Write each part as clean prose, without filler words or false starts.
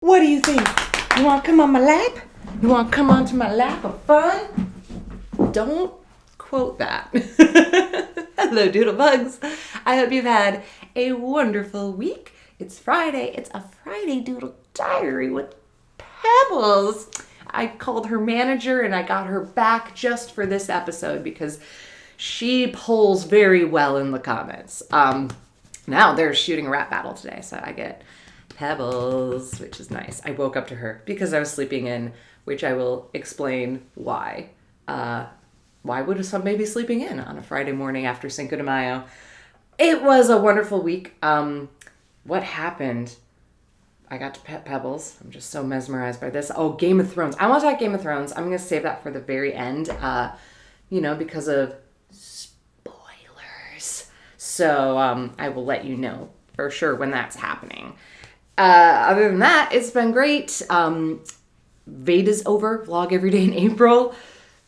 What do you think? You want to come on my lap? You want to come onto my lap of fun? Don't quote that. Hello, Doodlebugs. I hope you've had a wonderful week. It's Friday. It's a Friday Doodle Diary with Pebbles. I called her manager and I got her back just for this episode because she polls very well in the comments. Now they're shooting a rap battle today, so I get Pebbles, which is nice. I woke up to her because I was sleeping in, which I will explain why. Why would somebody be sleeping in on a Friday morning after Cinco de Mayo? It was a wonderful week. What happened? I got to pet Pebbles. I'm just so mesmerized by this. Oh, Game of Thrones. I want to talk Game of Thrones. I'm going to save that for the very end, because of spoilers. So I will let you know for sure when that's happening. Other than that, it's been great. Veda's over, vlog every day in April,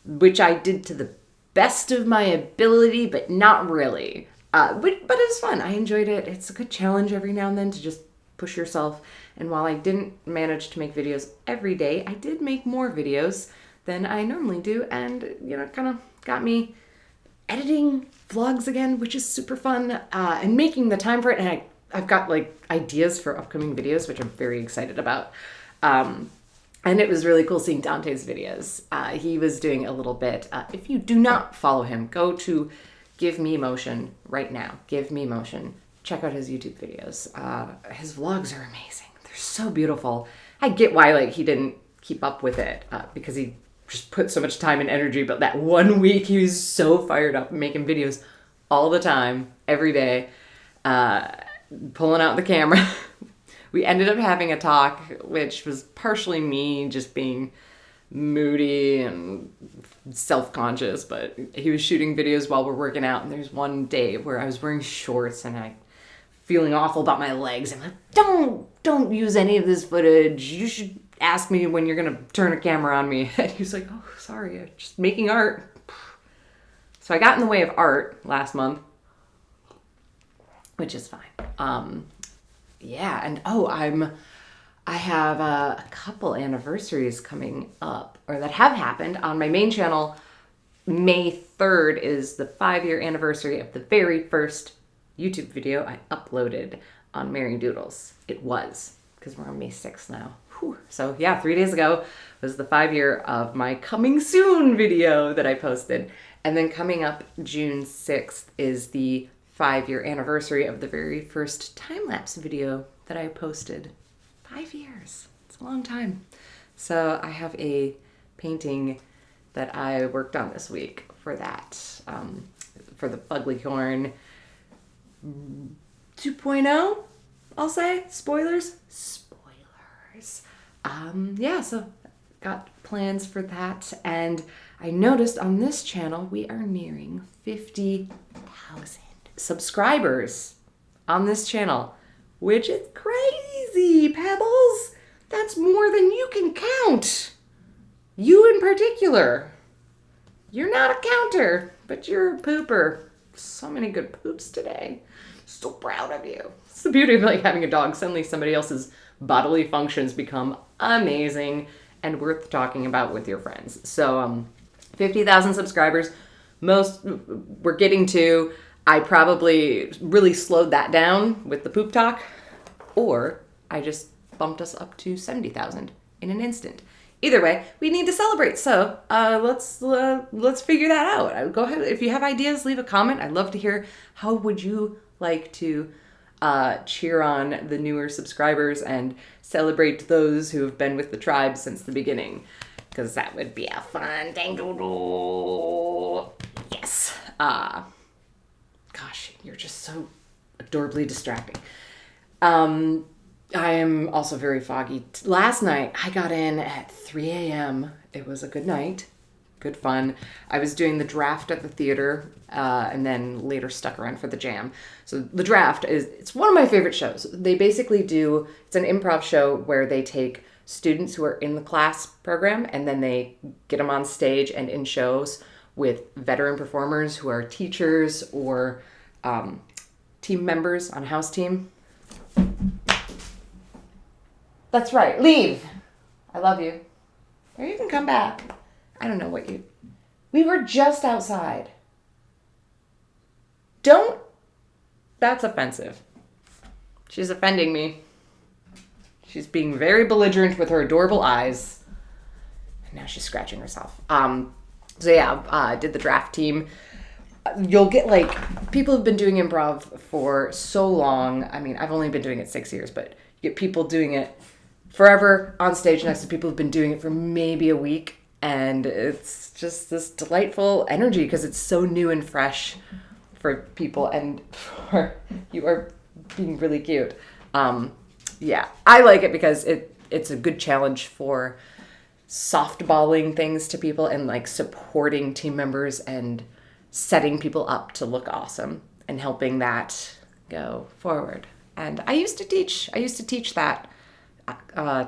which I did to the best of my ability, but not really. But it was fun. I enjoyed it. It's a good challenge every now and then to just push yourself. And while I didn't manage to make videos every day, I did make more videos than I normally do. And, kind of got me editing vlogs again, which is super fun, and making the time for it. And I've got ideas for upcoming videos, which I'm very excited about. And it was really cool seeing Dante's videos. He was doing a little bit. If you do not follow him, go to Give Me Motion right now. Give Me Motion. Check out his YouTube videos. His vlogs are amazing. They're so beautiful. I get why he didn't keep up with it because he just put so much time and energy. But that one week he was so fired up making videos all the time, every day, pulling out the camera. We ended up having a talk, which was partially me just being moody and self-conscious, but he was shooting videos while we're working out. And there's one day where I was wearing shorts and I feeling awful about my legs. I'm like, don't use any of this footage. You should ask me when you're going to turn a camera on me. And he was like, oh, sorry, I'm just making art. So I got in the way of art last month, which is fine. And I have a couple anniversaries coming up, or that have happened on my main channel. May 3rd is the 5-year anniversary of the very first YouTube video I uploaded on Mary Doodles. It was, because we're on May 6th now. Whew. So 3 days ago was the 5-year of my coming soon video that I posted. And then coming up June 6th is the 5-year anniversary of the very first time-lapse video that I posted. 5 years. It's a long time. So I have a painting that I worked on this week for that, for the Ugly Corn 2.0, I'll say. Spoilers. So got plans for that. And I noticed on this channel, we are nearing 50,000 subscribers on this channel, which is crazy, Pebbles. That's more than you can count. You in particular. You're not a counter, but you're a pooper. So many good poops today. So proud of you. It's the beauty of having a dog. Suddenly somebody else's bodily functions become amazing and worth talking about with your friends. So 50,000 subscribers. Most we're getting to. I probably really slowed that down with the poop talk, or I just bumped us up to 70,000 in an instant. Either way, we need to celebrate. So let's figure that out. Go ahead. If you have ideas, leave a comment. I'd love to hear how would you like to cheer on the newer subscribers and celebrate those who have been with the tribe since the beginning, because that would be a fun thing to do. Yes. Gosh, you're just so adorably distracting. I am also very foggy. Last night, I got in at 3 a.m. It was a good night. Good fun. I was doing the draft at the theater, and then later stuck around for the jam. So the draft it's one of my favorite shows. They basically it's an improv show where they take students who are in the class program, and then they get them on stage and in shows with veteran performers who are teachers or team members on house team. That's right. Leave. I love you. Or you can come back. I don't know what you... We were just outside. Don't... That's offensive. She's offending me. She's being very belligerent with her adorable eyes. And now she's scratching herself. Did the draft team. You'll get people have been doing improv for so long. I mean, I've only been doing it 6 years, but you get people doing it forever on stage next to people who've been doing it for maybe a week. And it's just this delightful energy because it's so new and fresh for people. And you are being really cute. I like it because it's a good challenge for softballing things to people and supporting team members and setting people up to look awesome and helping that go forward. And I used to teach that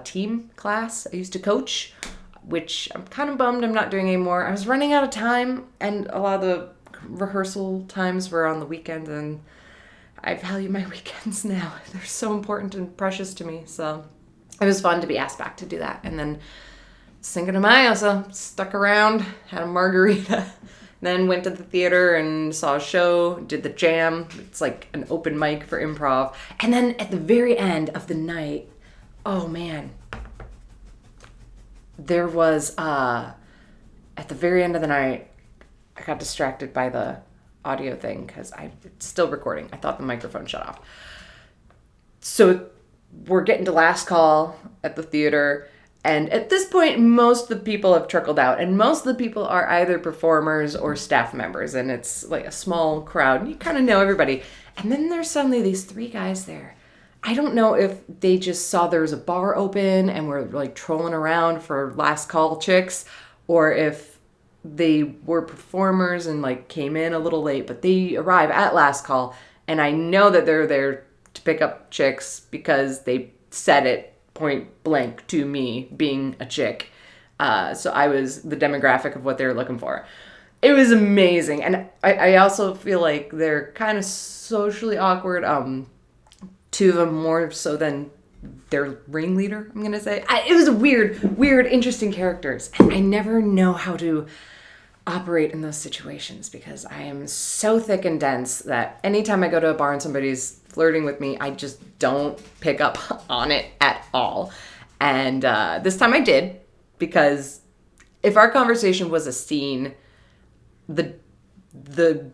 team class. I used to coach, which I'm kind of bummed I'm not doing anymore. I was running out of time and a lot of the rehearsal times were on the weekend, and I value my weekends now. They're so important and precious to me. So it was fun to be asked back to do that. And then Cinco de Mayo, so stuck around, had a margarita, then went to the theater and saw a show, did the jam. It's like an open mic for improv. And then at the very end of the night, oh man, there was, at the very end of the night, I got distracted by the audio thing because I'm still recording. I thought the microphone shut off. So we're getting to last call at the theater. And at this point, most of the people have trickled out. And most of the people are either performers or staff members. And it's like a small crowd. And you kind of know everybody. And then there's suddenly these 3 guys there. I don't know if they just saw there was a bar open and were trolling around for last call chicks. Or if they were performers and came in a little late, but they arrive at last call, and I know that they're there to pick up chicks because they said it point blank to me being a chick. So I was the demographic of what they were looking for. It was amazing. And I also feel like they're kind of socially awkward. 2 of them more so than their ringleader, I'm going to say. It was weird, interesting characters. And I never know how to operate in those situations because I am so thick and dense that anytime I go to a bar and somebody's flirting with me, I just don't pick up on it at all. And this time I did, because if our conversation was a scene, the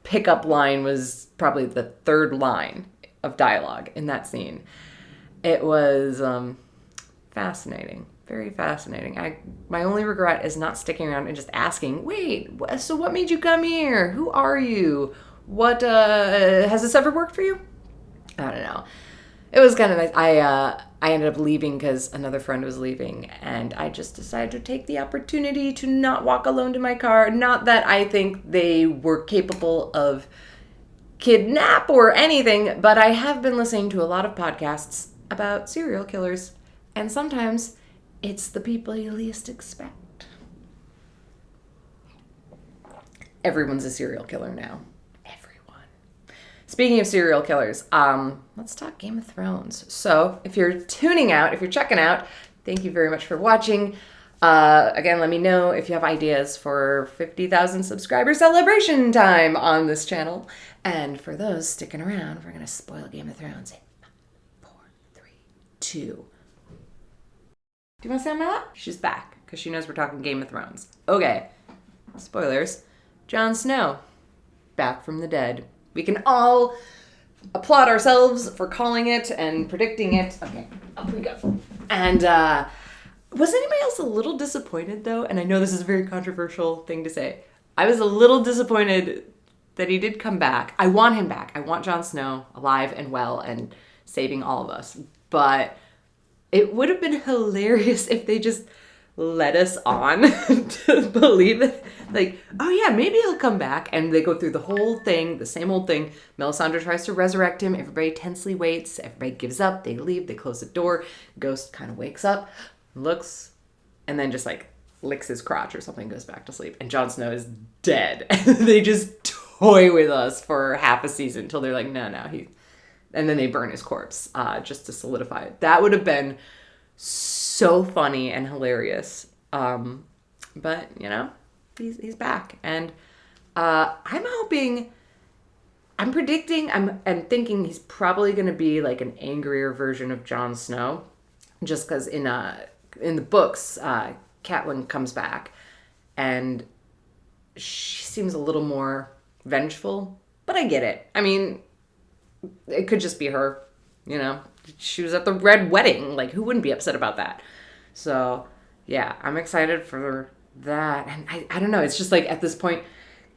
pickup line was probably the 3rd line of dialogue in that scene. It was fascinating. Very fascinating. My only regret is not sticking around and just asking, wait, so what made you come here? Who are you? What, has this ever worked for you? I don't know. It was kind of nice. I ended up leaving because another friend was leaving, and I just decided to take the opportunity to not walk alone to my car. Not that I think they were capable of kidnap or anything, but I have been listening to a lot of podcasts about serial killers, and sometimes it's the people you least expect. Everyone's a serial killer now. Everyone. Speaking of serial killers, let's talk Game of Thrones. So if you're tuning out, if you're checking out, thank you very much for watching. Again, let me know if you have ideas for 50,000 subscriber celebration time on this channel. And for those sticking around, we're going to spoil Game of Thrones in 5, 4, 3, 2. Do you want to say on my lap? She's back, because she knows we're talking Game of Thrones. Okay. Spoilers. Jon Snow. Back from the dead. We can all applaud ourselves for calling it and predicting it. Okay, up we go. And, was anybody else a little disappointed, though? And I know this is a very controversial thing to say. I was a little disappointed that he did come back. I want him back. I want Jon Snow alive and well and saving all of us. But it would have been hilarious if they just led us on to believe it. Oh yeah, maybe he'll come back. And they go through the whole thing, the same old thing. Melisandre tries to resurrect him. Everybody tensely waits. Everybody gives up. They leave. They close the door. Ghost kind of wakes up, looks, and then just licks his crotch or something, goes back to sleep. And Jon Snow is dead. They just toy with us for half a season until they're like, no, he... And then they burn his corpse just to solidify it. That would have been so funny and hilarious. But he's back, and I'm predicting, I'm thinking he's probably going to be like an angrier version of Jon Snow, just because in the books, Catelyn comes back, and she seems a little more vengeful. But I get it. I mean, it could just be her. She was at the Red Wedding. Like, who wouldn't be upset about that? So, yeah, I'm excited for that. And I don't know. It's just like at this point,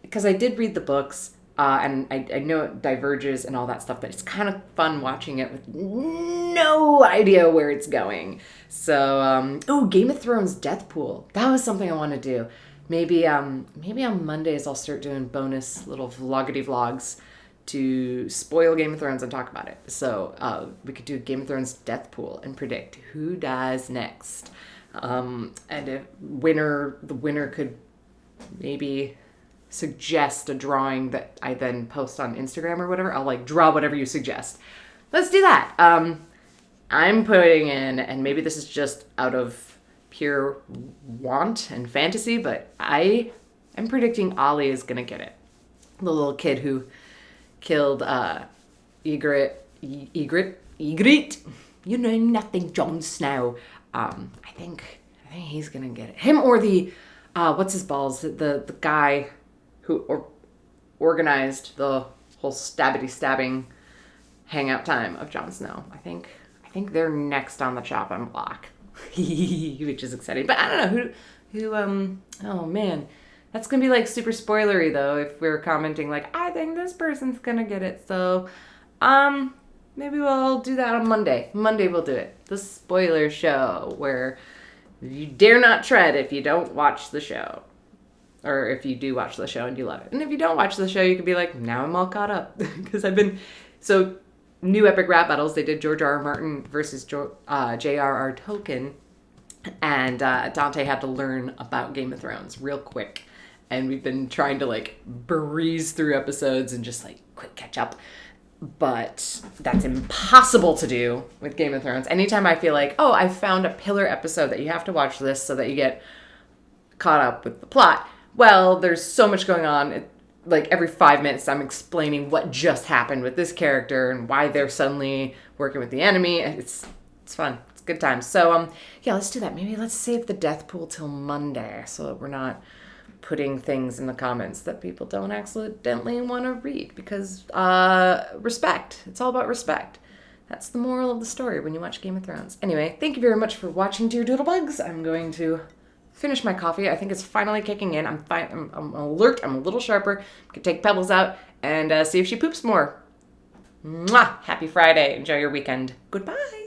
because I did read the books, and I know it diverges and all that stuff, but it's kind of fun watching it with no idea where it's going. So, Game of Thrones Death Pool. That was something I want to do. Maybe on Mondays I'll start doing bonus little vloggity vlogs to spoil Game of Thrones and talk about it. So we could do Game of Thrones Death Pool and predict who dies next. And if the winner could maybe suggest a drawing that I then post on Instagram or whatever. I'll like draw whatever you suggest. Let's do that. I'm putting in, and maybe this is just out of pure want and fantasy, but I am predicting Ollie is gonna get it. The little kid who killed Ygritte. You know nothing, Jon Snow. I think he's gonna get it. Him or the what's his balls? The guy who organized the whole stabbing hangout time of Jon Snow. I think they're next on the chopping block. Which is exciting. But I don't know who oh man. That's gonna be like super spoilery though if we're commenting like I think this person's gonna get it. So maybe we'll do that on Monday. Monday we'll do it. The spoiler show where you dare not tread if you don't watch the show. Or if you do watch the show and you love it. And if you don't watch the show, you can be like, now I'm all caught up. Because new epic rap battles. They did George R. R. Martin versus J.R.R. Tolkien, and Dante had to learn about Game of Thrones real quick, and we've been trying to like breeze through episodes and just like quick catch up, but that's impossible to do with Game of Thrones. Anytime I feel like, oh, I found a pillar episode that you have to watch this so that you get caught up with the plot. Well, there's so much going on. Like every 5 minutes I'm explaining what just happened with this character and why they're suddenly working with the enemy. It's fun. It's a good time. So yeah, let's do that. Maybe let's save the death pool till Monday so that we're not putting things in the comments that people don't accidentally want to read, because respect. It's all about respect. That's the moral of the story when you watch Game of Thrones. Anyway, thank you very much for watching, dear doodlebugs. I'm going to finish my coffee. I think it's finally kicking in. I'm fine. I'm alert. I'm a little sharper. I can take Pebbles out and see if she poops more. Mwah! Happy Friday. Enjoy your weekend. Goodbye.